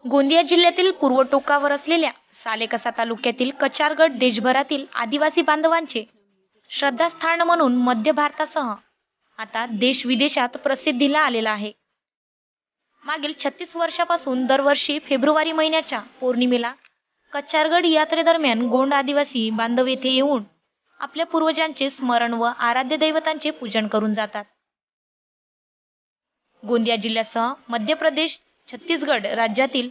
गोंदिया जिल्ह्यातील पूर्व टोकावर असलेल्या सालेकसा तालुक्यातील कचारगड देशभरातील आदिवासी बांधवांचे श्रद्धास्थान म्हणून मध्य भारतासह आता देश विदेशात प्रसिद्धीला आलेला आहे। मागील 36 वर्षापासून दरवर्षी फेब्रुवारी महिन्याच्या पौर्णिमेला कचारगड यात्रेदरम्यान गोंड आदिवासी बांधव येथे येऊन आपल्या पूर्वजांचे स्मरण व आराध्य दैवतांचे पूजन करून जातात। गोंदिया जिल्ह्यासह मध्य प्रदेश, छत्तीसगड राज्यातील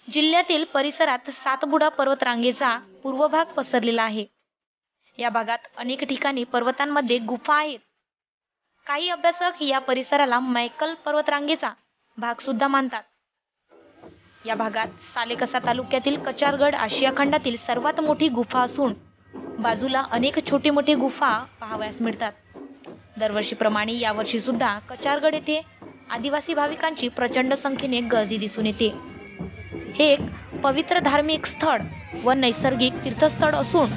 जिल्ह्यातील परिसरात सातपुडा पर्वतरांगेचा पूर्व भाग पसरलेला आहे। या भागात अनेक ठिकाणी पर्वतांमध्ये गुफा आहेत। काही अभ्यासक या परिसराला मैकल पर्वतरांगेचा भाग सुद्धा मानतात। या भागात सालेकसा तालुक्यातील कचारगड आशिया खंडातील सर्वात मोठी गुफा असून बाजूला अनेक छोटे मोठे गुफा पाहावयास मिळतात। दरवर्षीप्रमाणे यावर्षी सुद्धा कचारगड येथे आदिवासी भाविकांची प्रचंड संख्येने गर्दी दिसून येते। हे एक पवित्र धार्मिक स्थळ व नैसर्गिक तीर्थस्थळ असून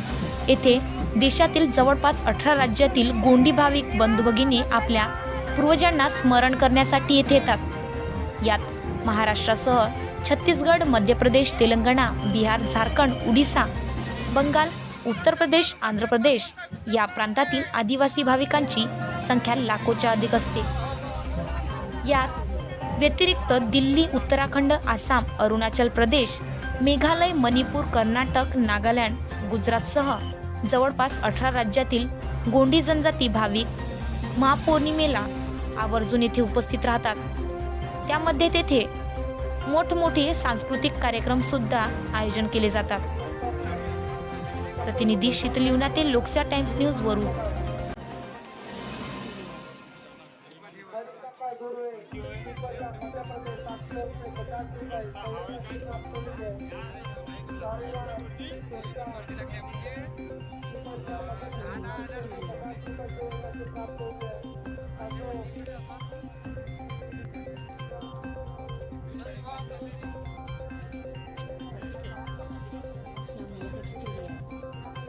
येथे देशातील जवळपास 18 राज्यातील गोंडी भाविक बंधू भगिनी आपल्या पूर्वजांना स्मरण करण्यासाठी येथे येतात। यात महाराष्ट्रासह छत्तीसगड, मध्य प्रदेश, तेलंगणा, बिहार, झारखंड, उडीसा, बंगाल, उत्तर प्रदेश, आंध्र प्रदेश या प्रांतातील आदिवासी भाविकांची संख्या लाखोच्या अधिक असते। यात व्यतिरिक्त दिल्ली, उत्तराखंड, आसाम, अरुणाचल प्रदेश, मेघालय, मणिपूर, कर्नाटक, नागालँड, गुजरातसह जवळपास 18 राज्यातील गोंडी जनजाती भाविक महापौर्णिमेला आवर्जून येथे उपस्थित राहतात। त्यामध्ये तेथे मोठमोठे सांस्कृतिक कार्यक्रम सुद्धा आयोजन केले जातात। प्रतिनिधी शीतल युनाते, लोकसत्ता टाइम्स न्यूज वरून। Snow Music Studio.